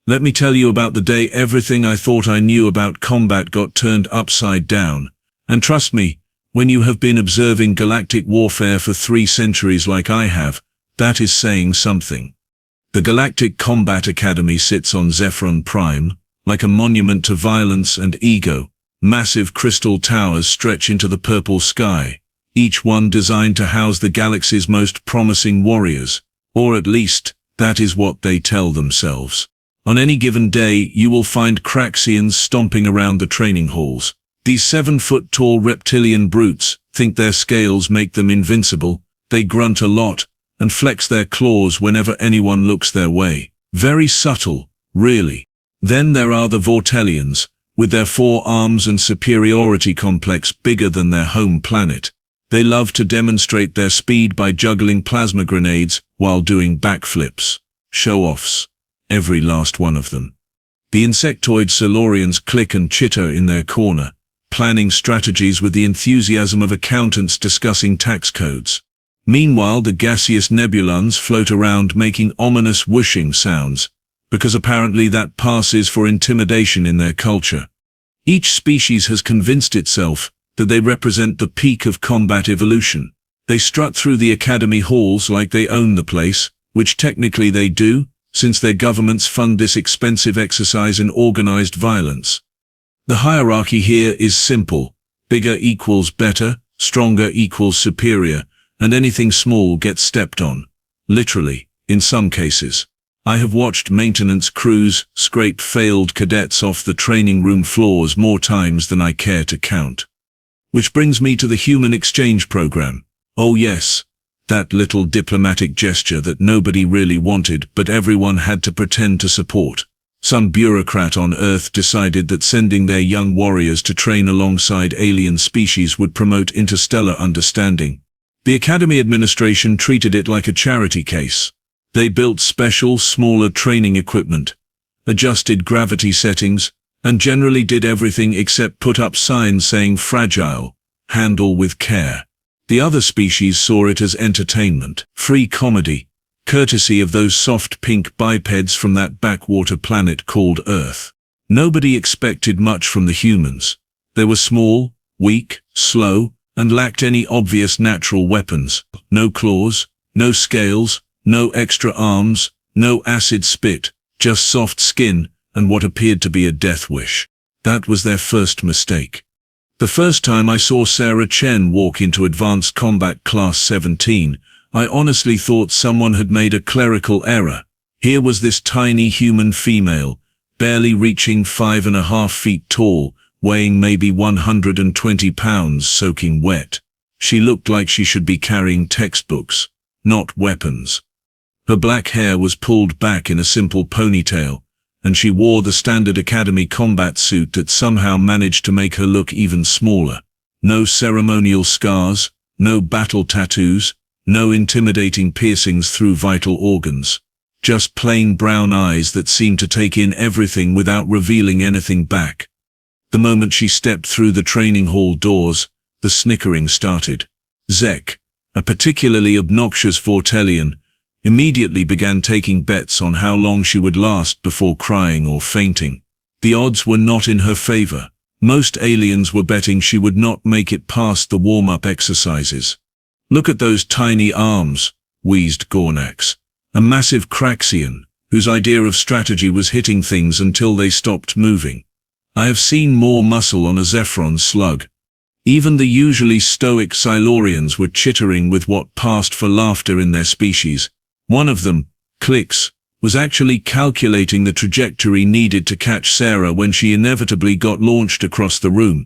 Let me tell you about the day everything I thought I knew about combat got turned upside down. And trust me, when you have been observing galactic warfare for 3 centuries like I have, that is saying something. The Galactic Combat Academy sits on Zephyron Prime, like a monument to violence and ego. Massive crystal towers stretch into the purple sky, each one designed to house the galaxy's most promising warriors, or at least, that is what they tell themselves. On any given day, you will find Craxians stomping around the training halls. These 7-foot-tall reptilian brutes think their scales make them invincible. They grunt a lot and flex their claws whenever anyone looks their way. Very subtle, really. Then there are the Vortelians, with their 4 arms and superiority complex bigger than their home planet. They love to demonstrate their speed by juggling plasma grenades while doing backflips. Show-offs. Every last one of them. The insectoid Silurians click and chitter in their corner, planning strategies with the enthusiasm of accountants discussing tax codes. Meanwhile, the gaseous nebulons float around making ominous whooshing sounds, because apparently that passes for intimidation in their culture. Each species has convinced itself that they represent the peak of combat evolution. They strut through the academy halls like they own the place, which technically they do, since their governments fund this expensive exercise in organized violence. The hierarchy here is simple. Bigger equals better, stronger equals superior, and anything small gets stepped on. Literally, in some cases. I have watched maintenance crews scrape failed cadets off the training room floors more times than I care to count. Which brings me to the human exchange program. Oh yes, that little diplomatic gesture that nobody really wanted but everyone had to pretend to support. Some bureaucrat on Earth decided that sending their young warriors to train alongside alien species would promote interstellar understanding. The Academy administration treated it like a charity case. They built special, smaller training equipment, adjusted gravity settings, and generally did everything except put up signs saying fragile, handle with care. The other species saw it as entertainment, free comedy, courtesy of those soft pink bipeds from that backwater planet called Earth. Nobody expected much from the humans. They were small, weak, slow, and lacked any obvious natural weapons. No claws, no scales, no extra arms, no acid spit, just soft skin and what appeared to be a death wish. That was their first mistake. The first time I saw Sarah Chen walk into Advanced Combat Class 17, I honestly thought someone had made a clerical error. Here was this tiny human female, barely reaching 5.5 feet tall, weighing maybe 120 pounds soaking wet. She looked like she should be carrying textbooks, not weapons. Her black hair was pulled back in a simple ponytail, and she wore the standard Academy combat suit that somehow managed to make her look even smaller. No ceremonial scars, no battle tattoos, no intimidating piercings through vital organs. Just plain brown eyes that seemed to take in everything without revealing anything back. The moment she stepped through the training hall doors, the snickering started. Zek, a particularly obnoxious Vortelian, immediately began taking bets on how long she would last before crying or fainting. The odds were not in her favor. Most aliens were betting she would not make it past the warm-up exercises. "Look at those tiny arms," wheezed Gornax, a massive Craxian, whose idea of strategy was hitting things until they stopped moving. I have seen more muscle on a Zephyron slug. Even the usually stoic Silurians were chittering with what passed for laughter in their species. One of them, Clix, was actually calculating the trajectory needed to catch Sarah when she inevitably got launched across the room.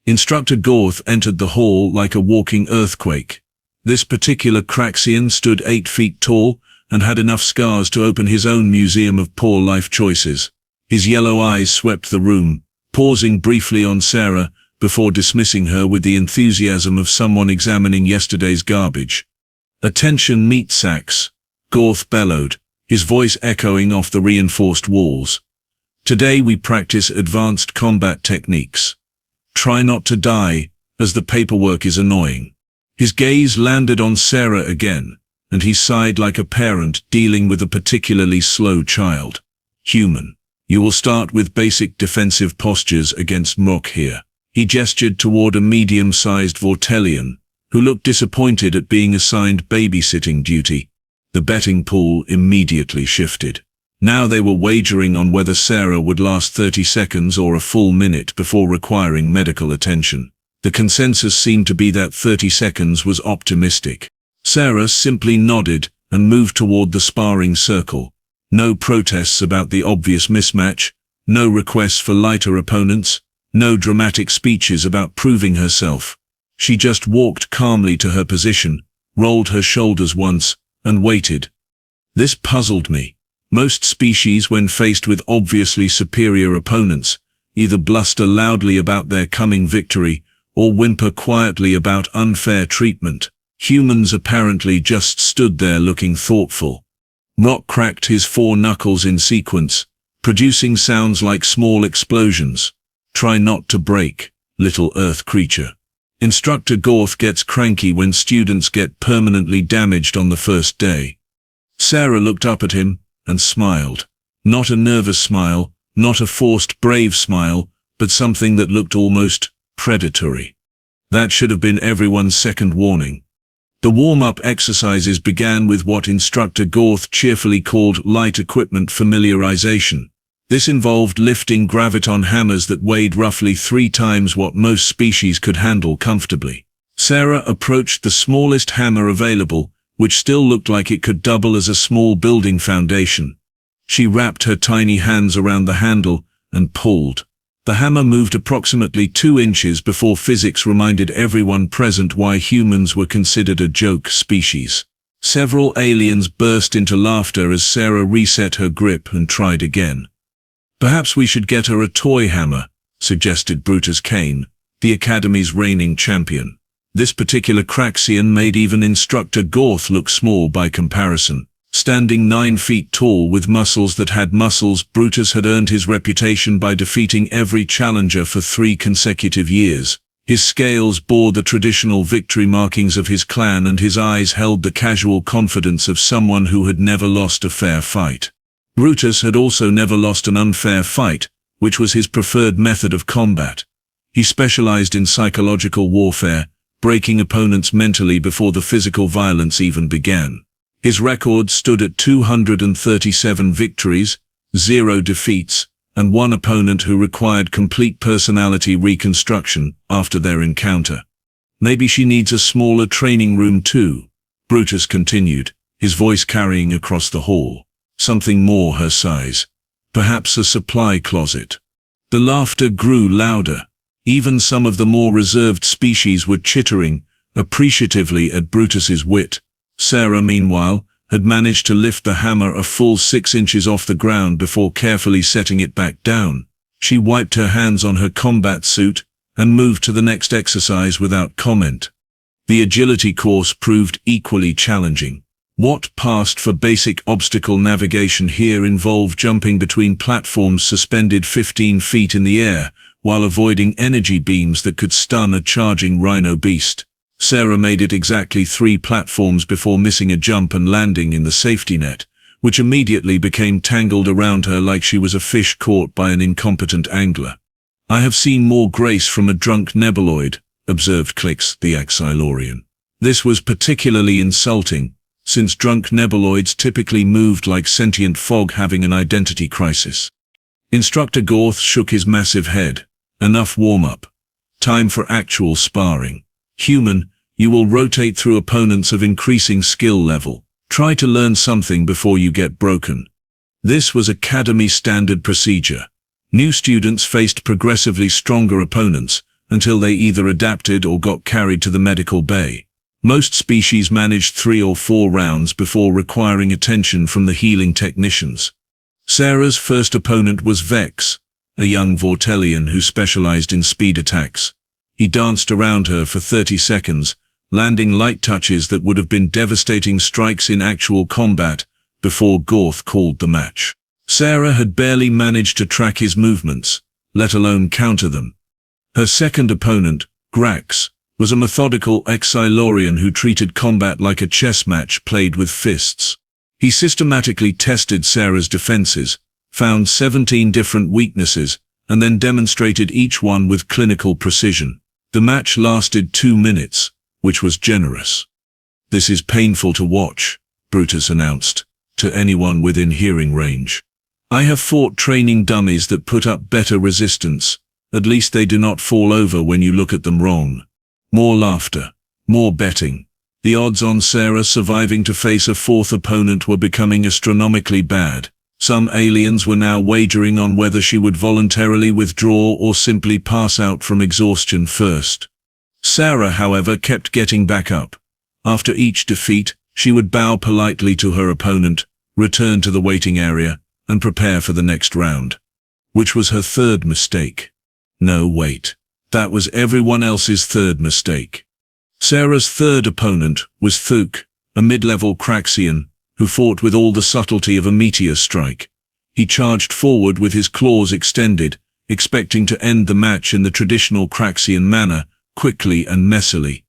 Instructor Gorth entered the hall like a walking earthquake. This particular Craxian stood 8 feet tall and had enough scars to open his own museum of poor life choices. His yellow eyes swept the room, pausing briefly on Sarah before dismissing her with the enthusiasm of someone examining yesterday's garbage. "Attention meat sacks," Gorth bellowed, his voice echoing off the reinforced walls. "Today we practice advanced combat techniques. Try not to die, as the paperwork is annoying." His gaze landed on Sarah again, and he sighed like a parent dealing with a particularly slow child. Human. You will start with basic defensive postures against Mok here. He gestured toward a medium-sized Vortelian, who looked disappointed at being assigned babysitting duty. The betting pool immediately shifted. Now they were wagering on whether Sarah would last 30 seconds or a full minute before requiring medical attention. The consensus seemed to be that 30 seconds was optimistic. Sarah simply nodded and moved toward the sparring circle. No protests about the obvious mismatch, no requests for lighter opponents, no dramatic speeches about proving herself. She just walked calmly to her position, rolled her shoulders once, and waited. This puzzled me. Most species, when faced with obviously superior opponents, either bluster loudly about their coming victory or whimper quietly about unfair treatment. Humans apparently just stood there looking thoughtful. Mok cracked his 4 knuckles in sequence, producing sounds like small explosions. Try not to break, little earth creature. Instructor Gorth gets cranky when students get permanently damaged on the first day. Sarah looked up at him and smiled. Not a nervous smile, not a forced brave smile, but something that looked almost predatory. That should have been everyone's second warning. The warm-up exercises began with what Instructor Gorth cheerfully called light equipment familiarization. This involved lifting graviton hammers that weighed roughly 3 times what most species could handle comfortably. Sarah approached the smallest hammer available, which still looked like it could double as a small building foundation. She wrapped her tiny hands around the handle and pulled. The hammer moved approximately 2 inches before physics reminded everyone present why humans were considered a joke species. Several aliens burst into laughter as Sarah reset her grip and tried again. "Perhaps we should get her a toy hammer," suggested Brutus Kane, the Academy's reigning champion. This particular Craxian made even Instructor Gorth look small by comparison. Standing 9 feet tall with muscles that had muscles, Brutus had earned his reputation by defeating every challenger for 3 consecutive years. His scales bore the traditional victory markings of his clan, and his eyes held the casual confidence of someone who had never lost a fair fight. Brutus had also never lost an unfair fight, which was his preferred method of combat. He specialized in psychological warfare, breaking opponents mentally before the physical violence even began. His record stood at 237 victories, 0 defeats, and 1 opponent who required complete personality reconstruction after their encounter. "Maybe she needs a smaller training room too," Brutus continued, his voice carrying across the hall. "Something more her size. Perhaps a supply closet." The laughter grew louder. Even some of the more reserved species were chittering appreciatively at Brutus's wit. Sarah, meanwhile, had managed to lift the hammer a full 6 inches off the ground before carefully setting it back down. She wiped her hands on her combat suit and moved to the next exercise without comment. The agility course proved equally challenging. What passed for basic obstacle navigation here involved jumping between platforms suspended 15 feet in the air, while avoiding energy beams that could stun a charging rhino beast. Sarah made it exactly 3 platforms before missing a jump and landing in the safety net, which immediately became tangled around her like she was a fish caught by an incompetent angler. "I have seen more grace from a drunk nebuloid," observed Clix, the Axylorian. This was particularly insulting, since drunk nebuloids typically moved like sentient fog having an identity crisis. Instructor Gorth shook his massive head. "Enough warm-up. Time for actual sparring. Human, you will rotate through opponents of increasing skill level. Try to learn something before you get broken." This was Academy standard procedure. New students faced progressively stronger opponents until they either adapted or got carried to the medical bay. Most species managed 3 or 4 rounds before requiring attention from the healing technicians. Sarah's first opponent was Vex, a young Vortelian who specialized in speed attacks. He danced around her for 30 seconds, landing light touches that would have been devastating strikes in actual combat before Gorth called the match. Sarah had barely managed to track his movements, let alone counter them. Her second opponent, Grax, was a methodical Axylorian who treated combat like a chess match played with fists. He systematically tested Sarah's defenses, found 17 different weaknesses, and then demonstrated each one with clinical precision. The match lasted 2 minutes, which was generous. "This is painful to watch," Brutus announced, to anyone within hearing range. "I have fought training dummies that put up better resistance. At least they do not fall over when you look at them wrong." More laughter, more betting. The odds on Sarah surviving to face a fourth opponent were becoming astronomically bad. Some aliens were now wagering on whether she would voluntarily withdraw or simply pass out from exhaustion first. Sarah, however, kept getting back up. After each defeat, she would bow politely to her opponent, return to the waiting area, and prepare for the next round. Which was her third mistake. No, wait. That was everyone else's third mistake. Sarah's third opponent was Thuk, a mid-level Craxian, who fought with all the subtlety of a meteor strike. He charged forward with his claws extended, expecting to end the match in the traditional Craxian manner, quickly and messily.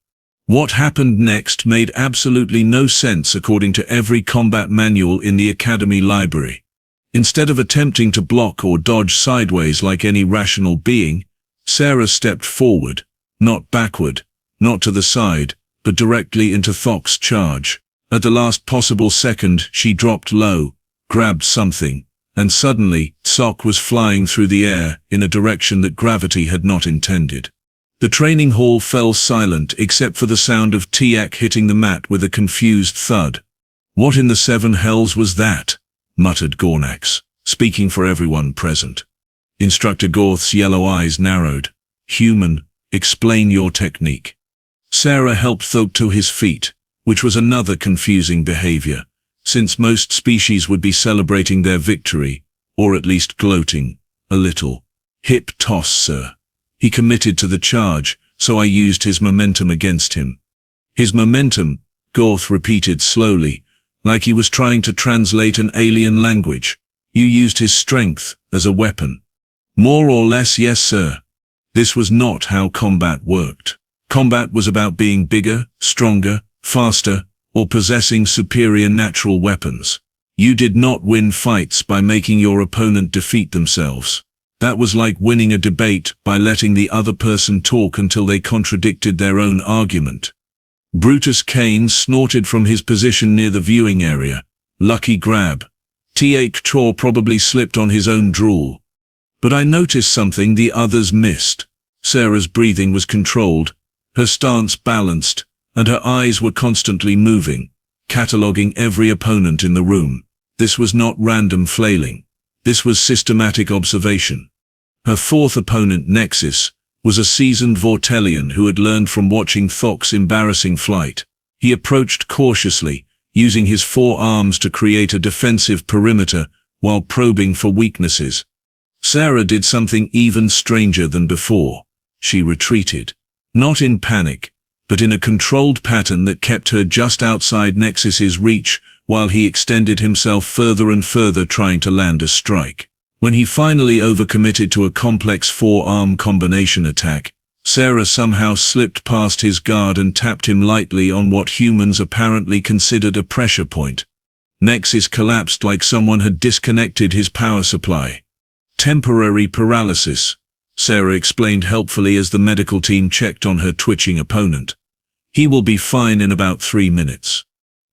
What happened next made absolutely no sense according to every combat manual in the Academy library. Instead of attempting to block or dodge sideways like any rational being, Sarah stepped forward, not backward, not to the side, but directly into Thok's charge. At the last possible second, she dropped low, grabbed something, and suddenly, Thok was flying through the air in a direction that gravity had not intended. The training hall fell silent except for the sound of Tiak hitting the mat with a confused thud. "What in the seven hells was that?" muttered Gornax, speaking for everyone present. Instructor Gorth's yellow eyes narrowed. "Human, explain your technique." Sarah helped Thok to his feet, which was another confusing behavior, since most species would be celebrating their victory, or at least gloating, a little. "Hip toss, sir. He committed to the charge, so I used his momentum against him." "His momentum," Gorth repeated slowly, like he was trying to translate an alien language. "You used his strength as a weapon." "More or less, yes, sir." This was not how combat worked. Combat was about being bigger, stronger, faster, or possessing superior natural weapons. You did not win fights by making your opponent defeat themselves. That was like winning a debate by letting the other person talk until they contradicted their own argument. Brutus Kane snorted from his position near the viewing area. Lucky grab. T.H. Chor probably slipped on his own drool. But I noticed something the others missed. Sarah's breathing was controlled, her stance balanced, and her eyes were constantly moving, cataloging every opponent in the room. This was not random flailing. This was systematic observation. Her fourth opponent, Nexus, was a seasoned Vortelian who had learned from watching Thok's embarrassing flight. He approached cautiously, using his four arms to create a defensive perimeter while probing for weaknesses. Sarah did something even stranger than before. She retreated. Not in panic, but in a controlled pattern that kept her just outside Nexus's reach while he extended himself further and further trying to land a strike. When he finally overcommitted to a complex four-arm combination attack, Sarah somehow slipped past his guard and tapped him lightly on what humans apparently considered a pressure point. Nexus collapsed like someone had disconnected his power supply. "Temporary paralysis," Sarah explained helpfully as the medical team checked on her twitching opponent. "He will be fine in about 3 minutes."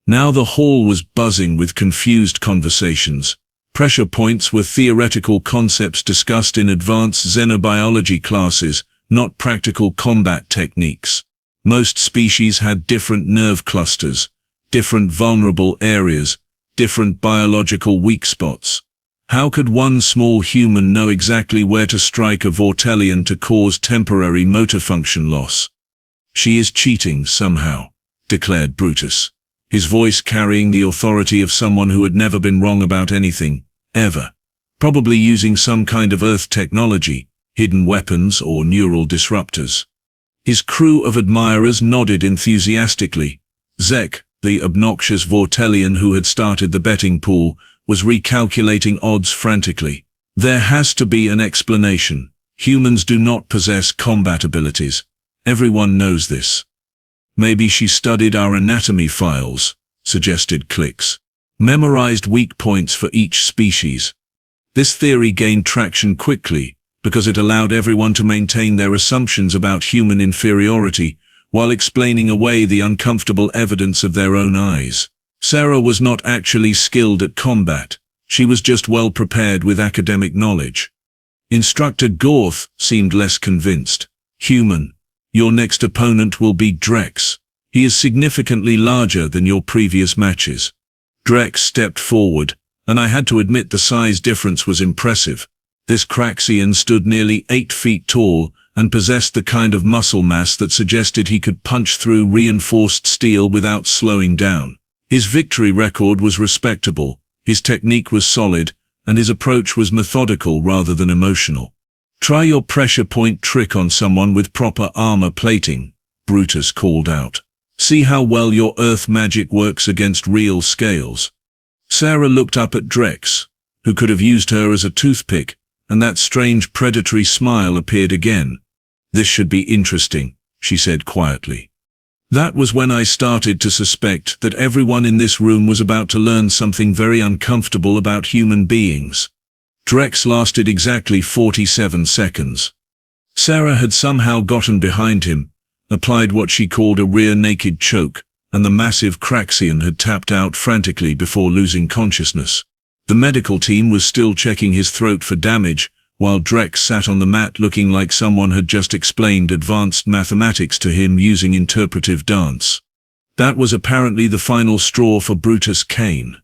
Now the hall was buzzing with confused conversations. Pressure points were theoretical concepts discussed in advanced xenobiology classes, not practical combat techniques. Most species had different nerve clusters, different vulnerable areas, different biological weak spots. How could one small human know exactly where to strike a Vortelian to cause temporary motor function loss? "She is cheating somehow," declared Brutus, his voice carrying the authority of someone who had never been wrong about anything, ever. Probably using some kind of Earth technology, hidden weapons or neural disruptors. His crew of admirers nodded enthusiastically. Zek, the obnoxious Vortelian who had started the betting pool, was recalculating odds frantically. "There has to be an explanation. Humans do not possess combat abilities. Everyone knows this." "Maybe she studied our anatomy files," suggested Clicks. "Memorized weak points for each species." This theory gained traction quickly because it allowed everyone to maintain their assumptions about human inferiority while explaining away the uncomfortable evidence of their own eyes. Sarah was not actually skilled at combat. She was just well prepared with academic knowledge. Instructor Gorth seemed less convinced. Human, your next opponent will be Drex. He is significantly larger than your previous matches. Drex stepped forward, and I had to admit the size difference was impressive. This Craxian stood nearly 8 feet tall and possessed the kind of muscle mass that suggested he could punch through reinforced steel without slowing down. His victory record was respectable, his technique was solid, and his approach was methodical rather than emotional. Try your pressure point trick on someone with proper armor plating, Brutus called out. See how well your earth magic works against real scales. Sarah looked up at Drex, who could have used her as a toothpick, and that strange predatory smile appeared again. This should be interesting, she said quietly. That was when I started to suspect that everyone in this room was about to learn something very uncomfortable about human beings. Drex lasted exactly 47 seconds. Sarah had somehow gotten behind him, applied what she called a rear naked choke, and the massive Craxian had tapped out frantically before losing consciousness. The medical team was still checking his throat for damage, while Drex sat on the mat looking like someone had just explained advanced mathematics to him using interpretive dance. That was apparently the final straw for Brutus Kane.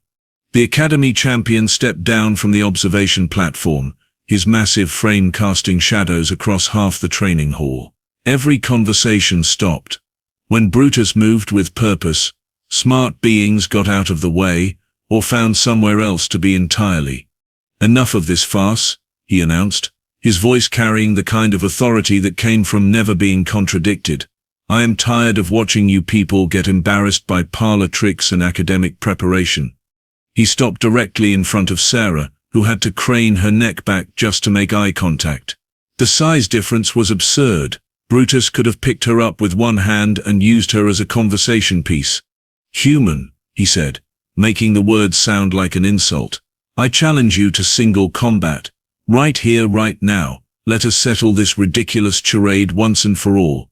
The Academy champion stepped down from the observation platform, his massive frame casting shadows across half the training hall. Every conversation stopped. When Brutus moved with purpose, smart beings got out of the way, or found somewhere else to be entirely. Enough of this farce, he announced, his voice carrying the kind of authority that came from never being contradicted. I am tired of watching you people get embarrassed by parlor tricks and academic preparation. He stopped directly in front of Sarah, who had to crane her neck back just to make eye contact. The size difference was absurd. Brutus could have picked her up with one hand and used her as a conversation piece. Human, he said, making the words sound like an insult. I challenge you to single combat. Right here, right now. Let us settle this ridiculous charade once and for all.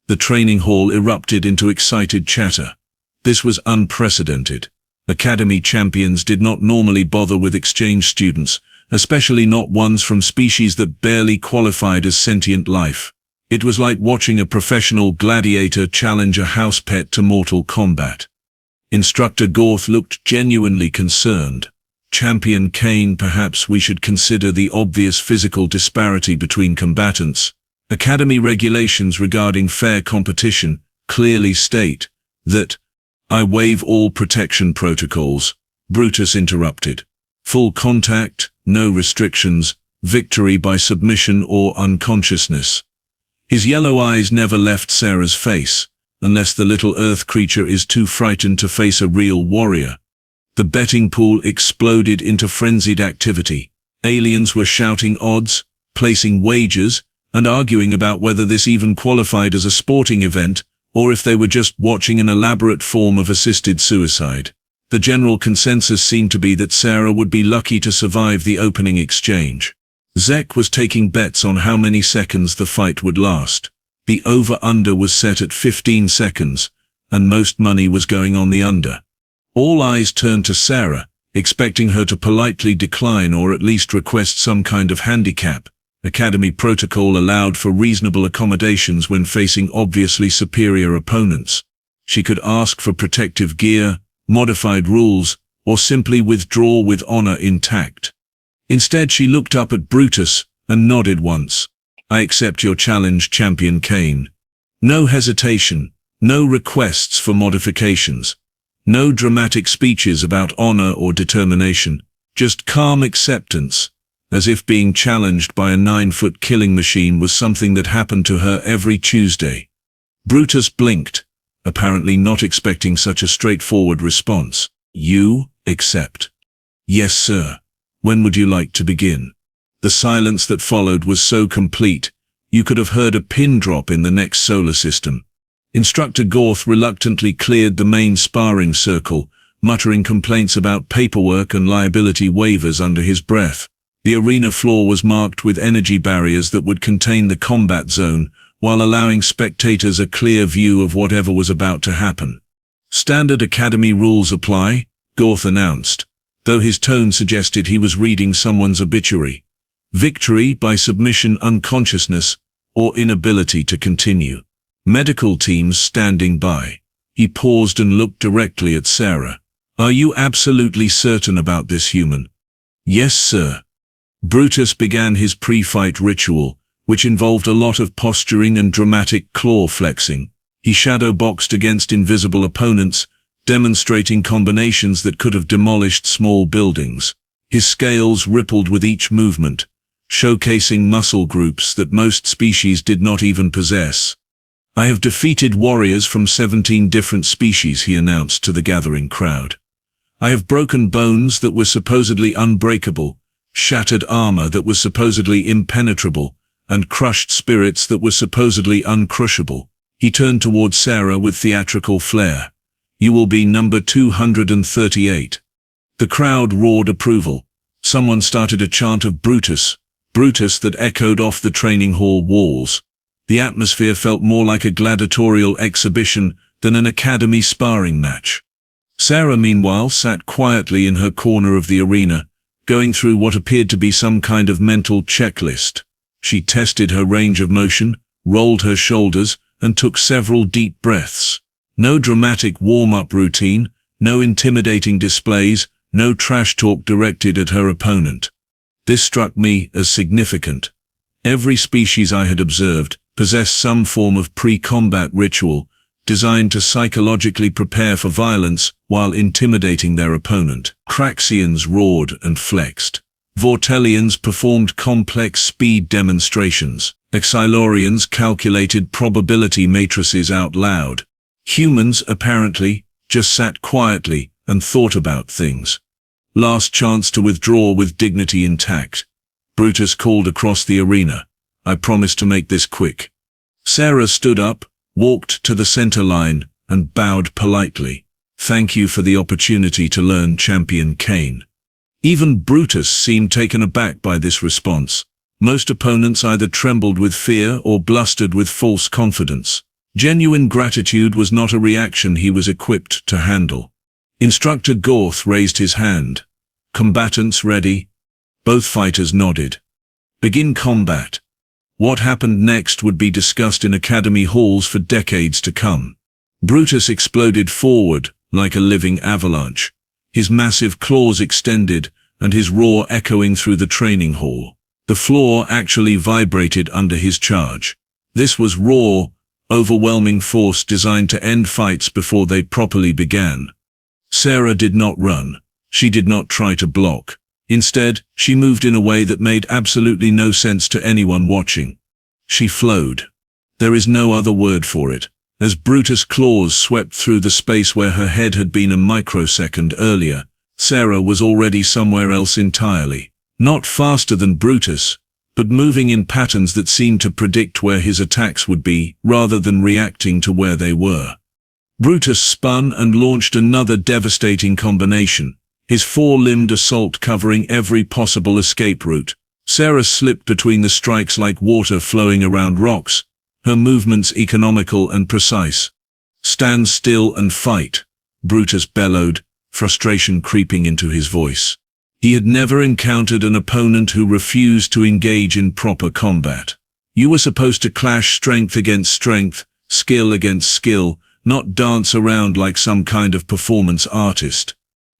The training hall erupted into excited chatter. This was unprecedented. Academy champions did not normally bother with exchange students, especially not ones from species that barely qualified as sentient life. It was like watching a professional gladiator challenge a house pet to mortal combat. Instructor Gorth looked genuinely concerned. Champion Kane, perhaps we should consider the obvious physical disparity between combatants. Academy regulations regarding fair competition clearly state that I waive all protection protocols, Brutus interrupted. Full contact, no restrictions, victory by submission or unconsciousness. His yellow eyes never left Sarah's face, unless the little earth creature is too frightened to face a real warrior. The betting pool exploded into frenzied activity. Aliens were shouting odds, placing wagers, and arguing about whether this even qualified as a sporting event, or if they were just watching an elaborate form of assisted suicide. The general consensus seemed to be that Sarah would be lucky to survive the opening exchange. Zek was taking bets on how many seconds the fight would last. The over-under was set at 15 seconds, and most money was going on the under. All eyes turned to Sarah, expecting her to politely decline or at least request some kind of handicap. Academy protocol allowed for reasonable accommodations when facing obviously superior opponents. She could ask for protective gear, modified rules, or simply withdraw with honor intact. Instead, she looked up at Brutus and nodded once. I accept your challenge, Champion Kane. No hesitation, no requests for modifications. No dramatic speeches about honor or determination, just calm acceptance, as if being challenged by a 9-foot killing machine was something that happened to her every Tuesday. Brutus blinked, apparently not expecting such a straightforward response. You accept? Yes, sir. When would you like to begin? The silence that followed was so complete, you could have heard a pin drop in the next solar system. Instructor Gorth reluctantly cleared the main sparring circle, muttering complaints about paperwork and liability waivers under his breath. The arena floor was marked with energy barriers that would contain the combat zone, while allowing spectators a clear view of whatever was about to happen. "Standard Academy rules apply," Goliath announced, though his tone suggested he was reading someone's obituary. "Victory by submission, unconsciousness, or inability to continue. Medical teams standing by." He paused and looked directly at Sarah. "Are you absolutely certain about this, human?" "Yes, sir." Brutus began his pre-fight ritual, which involved a lot of posturing and dramatic claw flexing. He shadow-boxed against invisible opponents, demonstrating combinations that could have demolished small buildings. His scales rippled with each movement, showcasing muscle groups that most species did not even possess. "I have defeated warriors from 17 different species," he announced to the gathering crowd. "I have broken bones that were supposedly unbreakable, shattered armor that was supposedly impenetrable, and crushed spirits that were supposedly uncrushable." He turned towards Sarah with theatrical flair. "You will be number 238. The crowd roared approval. Someone started a chant of Brutus, Brutus that echoed off the training hall walls. The atmosphere felt more like a gladiatorial exhibition than an academy sparring match. Sarah, meanwhile, sat quietly in her corner of the arena, going through what appeared to be some kind of mental checklist. She tested her range of motion, rolled her shoulders, and took several deep breaths. No dramatic warm-up routine, no intimidating displays, no trash talk directed at her opponent. This struck me as significant. Every species I had observed possessed some form of pre-combat ritual, designed to psychologically prepare for violence while intimidating their opponent. Craxians roared and flexed. Vortelians performed complex speed demonstrations. Exilorians calculated probability matrices out loud. Humans, apparently, just sat quietly and thought about things. "Last chance to withdraw with dignity intact," Brutus called across the arena. "I promise to make this quick." Sarah stood up, walked to the center line, and bowed politely. "Thank you for the opportunity to learn, Champion Kane." Even Brutus seemed taken aback by this response. Most opponents either trembled with fear or blustered with false confidence. Genuine gratitude was not a reaction he was equipped to handle. Instructor Goliath raised his hand. "Combatants ready?" Both fighters nodded. "Begin combat." What happened next would be discussed in academy halls for decades to come. Brutus exploded forward like a living avalanche, his massive claws extended and his roar echoing through the training hall. The floor actually vibrated under his charge. This was raw, overwhelming force designed to end fights before they properly began. Sarah did not run. She did not try to block. Instead, she moved in a way that made absolutely no sense to anyone watching. She flowed. There is no other word for it. As Brutus' claws swept through the space where her head had been a microsecond earlier, Sarah was already somewhere else entirely. Not faster than Brutus, but moving in patterns that seemed to predict where his attacks would be, rather than reacting to where they were. Brutus spun and launched another devastating combination, his four-limbed assault covering every possible escape route. Sarah slipped between the strikes like water flowing around rocks, her movements economical and precise. "Stand still and fight," Brutus bellowed, frustration creeping into his voice. He had never encountered an opponent who refused to engage in proper combat. You were supposed to clash strength against strength, skill against skill, not dance around like some kind of performance artist.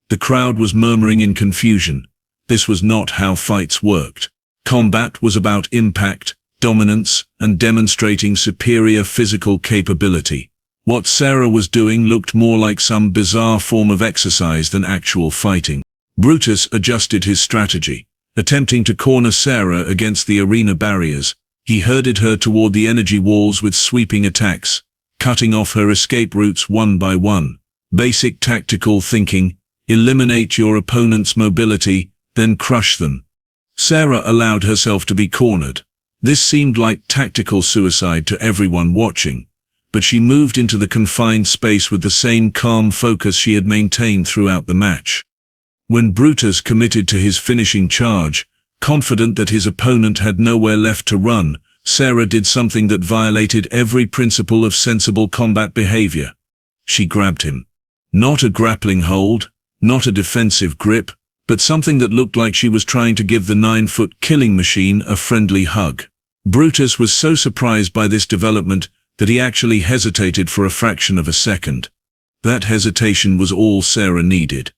The crowd was murmuring in confusion. This was not how fights worked. Combat was about impact, dominance, and demonstrating superior physical capability. What Sarah was doing looked more like some bizarre form of exercise than actual fighting. Brutus adjusted his strategy. Attempting to corner Sarah against the arena barriers, he herded her toward the energy walls with sweeping attacks, cutting off her escape routes one by one. Basic tactical thinking: eliminate your opponent's mobility, then crush them. Sarah allowed herself to be cornered. This seemed like tactical suicide to everyone watching, but she moved into the confined space with the same calm focus she had maintained throughout the match. When Brutus committed to his finishing charge, Confident that his opponent had nowhere left to run, Sarah did something that violated every principle of sensible combat behavior. She grabbed him. Not a grappling hold, not a defensive grip, but something that looked like she was trying to give the 9-foot killing machine a friendly hug. Brutus was so surprised by this development that he actually hesitated for a fraction of a second. That hesitation was all Sarah needed.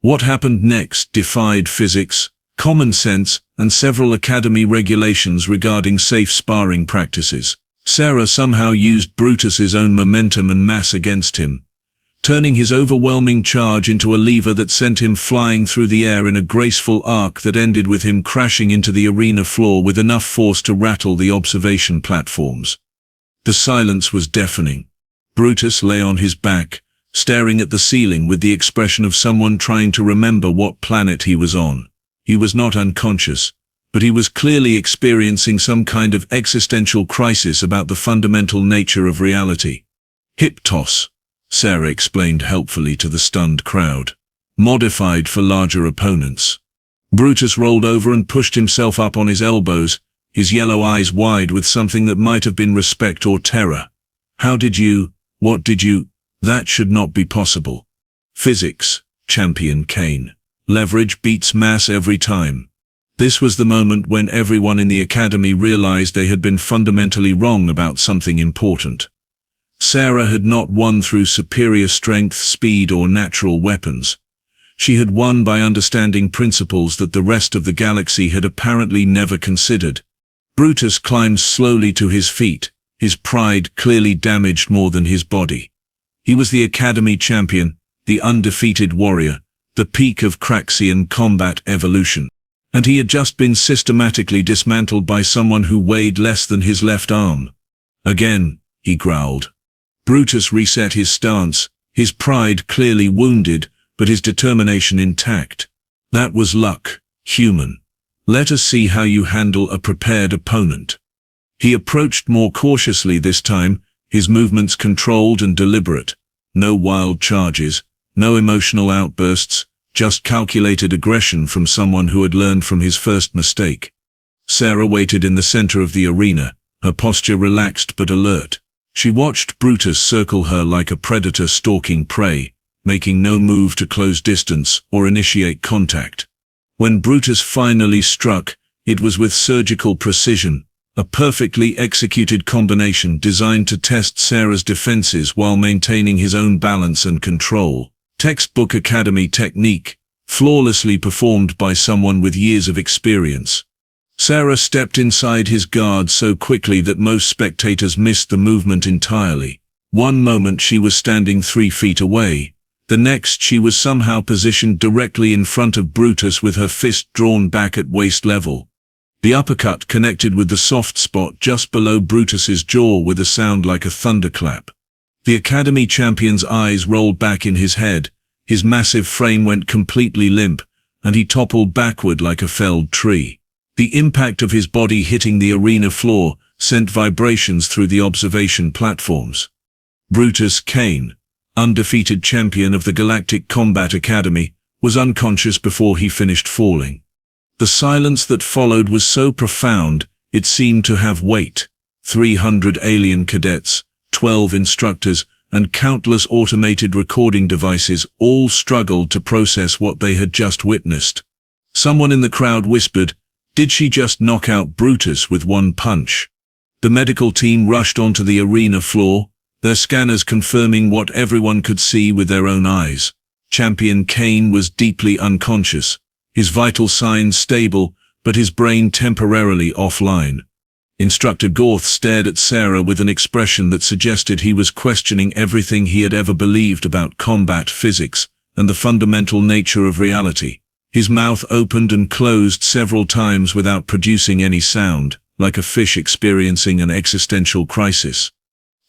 What happened next defied physics, common sense, and several academy regulations regarding safe sparring practices. Sarah somehow used Brutus's own momentum and mass against him, turning his overwhelming charge into a lever that sent him flying through the air in a graceful arc that ended with him crashing into the arena floor with enough force to rattle the observation platforms. The silence was deafening. Brutus lay on his back, staring at the ceiling with the expression of someone trying to remember what planet he was on. He was not unconscious, but he was clearly experiencing some kind of existential crisis about the fundamental nature of reality. Hip toss, Sarah explained helpfully to the stunned crowd. Modified for larger opponents. Brutus rolled over and pushed himself up on his elbows, his yellow eyes wide with something that might have been respect or terror. What did you? That should not be possible. Physics, Champion Kane. Leverage beats mass every time. This was the moment when everyone in the academy realized they had been fundamentally wrong about something important. Sarah had not won through superior strength, speed, or natural weapons. She had won by understanding principles that the rest of the galaxy had apparently never considered. Brutus climbed slowly to his feet, his pride clearly damaged more than his body. He was the academy champion, the undefeated warrior, the peak of Craxian combat evolution. And he had just been systematically dismantled by someone who weighed less than his left arm. Again, he growled. Brutus reset his stance, his pride clearly wounded, but his determination intact. That was luck, human. Let us see how you handle a prepared opponent. He approached more cautiously this time, his movements controlled and deliberate. No wild charges, no emotional outbursts, just calculated aggression from someone who had learned from his first mistake. Sarah waited in the center of the arena, her posture relaxed but alert. She watched Brutus circle her like a predator stalking prey, making no move to close distance or initiate contact. When Brutus finally struck, it was with surgical precision, a perfectly executed combination designed to test Sarah's defenses while maintaining his own balance and control. Textbook academy technique, flawlessly performed by someone with years of experience. Sarah stepped inside his guard so quickly that most spectators missed the movement entirely. One moment she was standing 3 feet away. The next she was somehow positioned directly in front of Brutus with her fist drawn back at waist level. The uppercut connected with the soft spot just below Brutus's jaw with a sound like a thunderclap. The academy champion's eyes rolled back in his head, his massive frame went completely limp, and he toppled backward like a felled tree. The impact of his body hitting the arena floor sent vibrations through the observation platforms. Brutus Kane, undefeated champion of the Galactic Combat Academy, was unconscious before he finished falling. The silence that followed was so profound, it seemed to have weight. 300 alien cadets, 12 instructors, and countless automated recording devices all struggled to process what they had just witnessed. Someone in the crowd whispered, "Did she just knock out Brutus with one punch?" The medical team rushed onto the arena floor, their scanners confirming what everyone could see with their own eyes. Champion Kane was deeply unconscious, his vital signs stable, but his brain temporarily offline. Instructor Gorth stared at Sarah with an expression that suggested he was questioning everything he had ever believed about combat physics and the fundamental nature of reality. His mouth opened and closed several times without producing any sound, like a fish experiencing an existential crisis.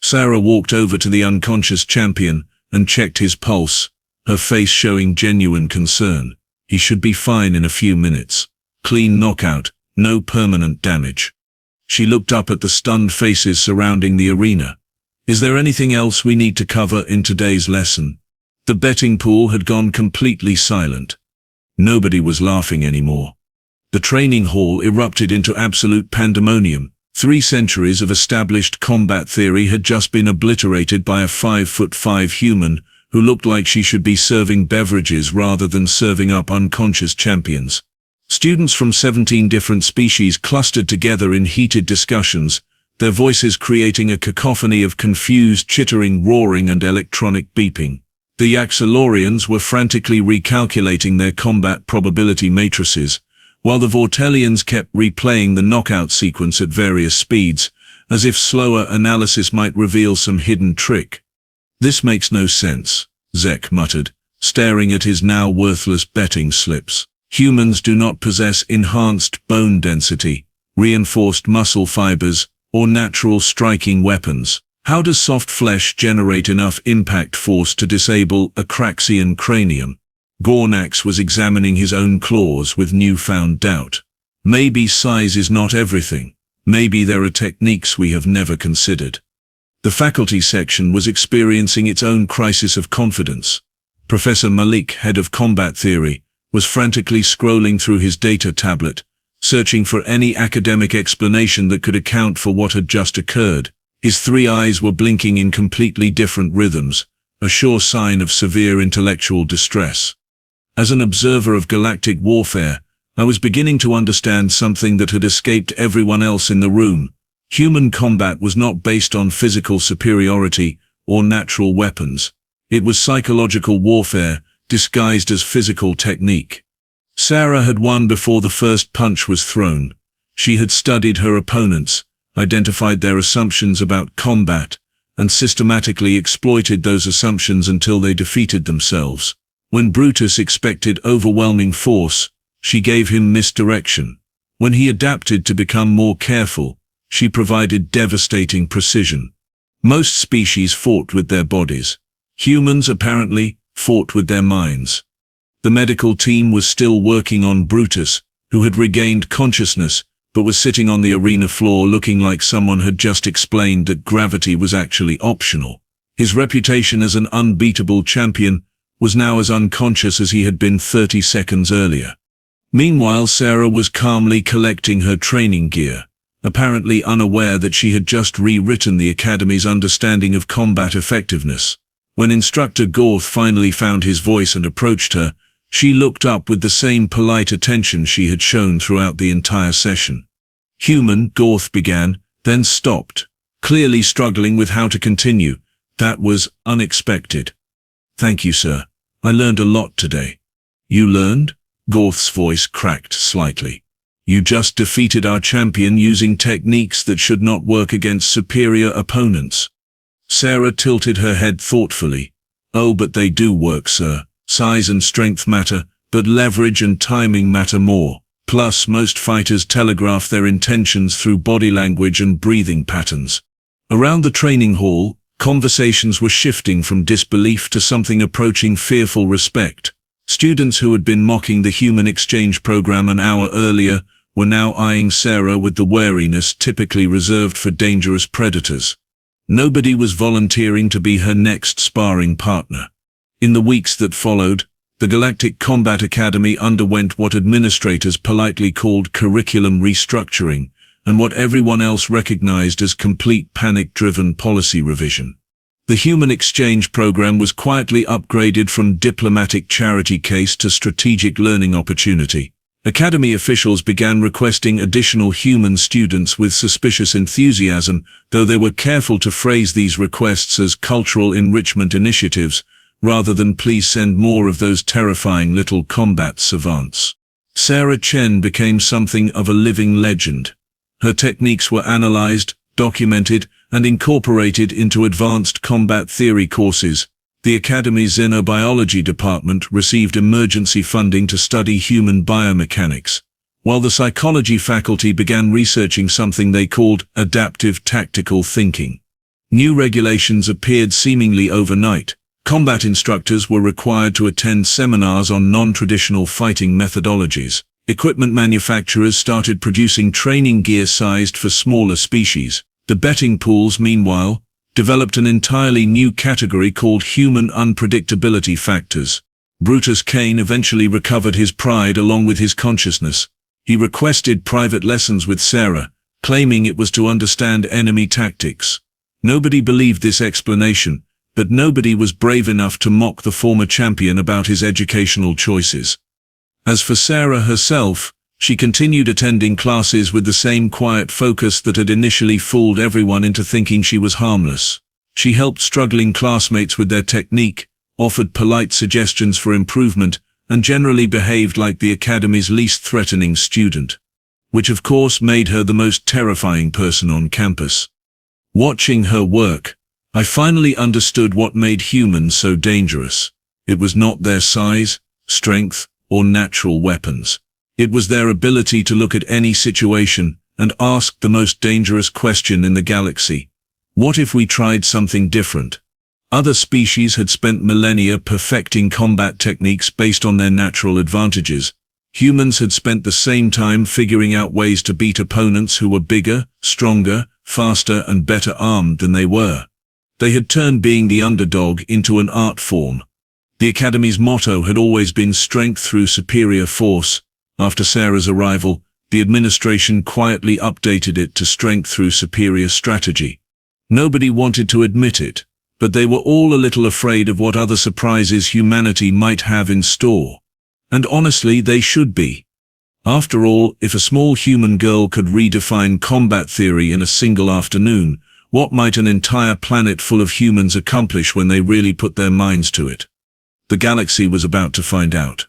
Sarah walked over to the unconscious champion and checked his pulse, her face showing genuine concern. He should be fine in a few minutes. Clean knockout, no permanent damage. She looked up at the stunned faces surrounding the arena. Is there anything else we need to cover in today's lesson? The betting pool had gone completely silent. Nobody was laughing anymore. The training hall erupted into absolute pandemonium. 3 centuries of established combat theory had just been obliterated by a 5'5" human who looked like she should be serving beverages rather than serving up unconscious champions. Students from 17 different species clustered together in heated discussions, their voices creating a cacophony of confused, chittering, roaring, and electronic beeping. The Yaxilorians were frantically recalculating their combat probability matrices, while the Vortelians kept replaying the knockout sequence at various speeds, as if slower analysis might reveal some hidden trick. "This makes no sense," Zek muttered, staring at his now worthless betting slips. "Humans do not possess enhanced bone density, reinforced muscle fibers, or natural striking weapons. How does soft flesh generate enough impact force to disable a Craxian cranium?" Gornax was examining his own claws with newfound doubt. "Maybe size is not everything. Maybe there are techniques we have never considered." The faculty section was experiencing its own crisis of confidence. Professor Malik, head of combat theory, was frantically scrolling through his data tablet, searching for any academic explanation that could account for what had just occurred. His 3 eyes were blinking in completely different rhythms, a sure sign of severe intellectual distress. As an observer of galactic warfare, I was beginning to understand something that had escaped everyone else in the room. Human combat was not based on physical superiority or natural weapons. It was psychological warfare, disguised as physical technique. Sarah had won before the first punch was thrown. She had studied her opponents, identified their assumptions about combat, and systematically exploited those assumptions until they defeated themselves. When Brutus expected overwhelming force, she gave him misdirection. When he adapted to become more careful, she provided devastating precision. Most species fought with their bodies. Humans, apparently, fought with their minds. The medical team was still working on Brutus, who had regained consciousness, but was sitting on the arena floor looking like someone had just explained that gravity was actually optional. His reputation as an unbeatable champion was now as unconscious as he had been 30 seconds earlier. Meanwhile, Sarah was calmly collecting her training gear, apparently unaware that she had just rewritten the Academy's understanding of combat effectiveness. When Instructor Gorth finally found his voice and approached her, she looked up with the same polite attention she had shown throughout the entire session. "Human," Gorth began, then stopped, clearly struggling with how to continue. "That was unexpected." "Thank you, sir. I learned a lot today." "You learned?" Gorth's voice cracked slightly. "You just defeated our champion using techniques that should not work against superior opponents." Sarah tilted her head thoughtfully. "Oh, but they do work, sir. Size and strength matter, but leverage and timing matter more. Plus, most fighters telegraph their intentions through body language and breathing patterns." Around the training hall, conversations were shifting from disbelief to something approaching fearful respect. Students who had been mocking the human exchange program an hour earlier were now eyeing Sarah with the wariness typically reserved for dangerous predators. Nobody was volunteering to be her next sparring partner. In the weeks that followed, the Galactic Combat Academy underwent what administrators politely called curriculum restructuring, and what everyone else recognized as complete panic-driven policy revision. The human exchange program was quietly upgraded from diplomatic charity case to strategic learning opportunity. Academy officials began requesting additional human students with suspicious enthusiasm, though they were careful to phrase these requests as cultural enrichment initiatives, rather than "please send more of those terrifying little combat savants." Sarah Chen became something of a living legend. Her techniques were analyzed, documented, and incorporated into advanced combat theory courses. The Academy's Xenobiology department received emergency funding to study human biomechanics, while the psychology faculty began researching something they called adaptive tactical thinking. New regulations appeared seemingly overnight. Combat instructors were required to attend seminars on non-traditional fighting methodologies. Equipment manufacturers started producing training gear sized for smaller species. The betting pools, meanwhile, developed an entirely new category called human unpredictability factors. Brutus Kane eventually recovered his pride along with his consciousness. He requested private lessons with Sarah, claiming it was to understand enemy tactics. Nobody believed this explanation, but nobody was brave enough to mock the former champion about his educational choices. As for Sarah herself, she continued attending classes with the same quiet focus that had initially fooled everyone into thinking she was harmless. She helped struggling classmates with their technique, offered polite suggestions for improvement, and generally behaved like the academy's least threatening student, which of course made her the most terrifying person on campus. Watching her work, I finally understood what made humans so dangerous. It was not their size, strength, or natural weapons. It was their ability to look at any situation and ask the most dangerous question in the galaxy. What if we tried something different? Other species had spent millennia perfecting combat techniques based on their natural advantages. Humans had spent the same time figuring out ways to beat opponents who were bigger, stronger, faster, and better armed than they were. They had turned being the underdog into an art form. The Academy's motto had always been strength through superior force. After Sarah's arrival, the administration quietly updated it to strength through superior strategy. Nobody wanted to admit it, but they were all a little afraid of what other surprises humanity might have in store. And honestly, they should be. After all, if a small human girl could redefine combat theory in a single afternoon, what might an entire planet full of humans accomplish when they really put their minds to it? The galaxy was about to find out.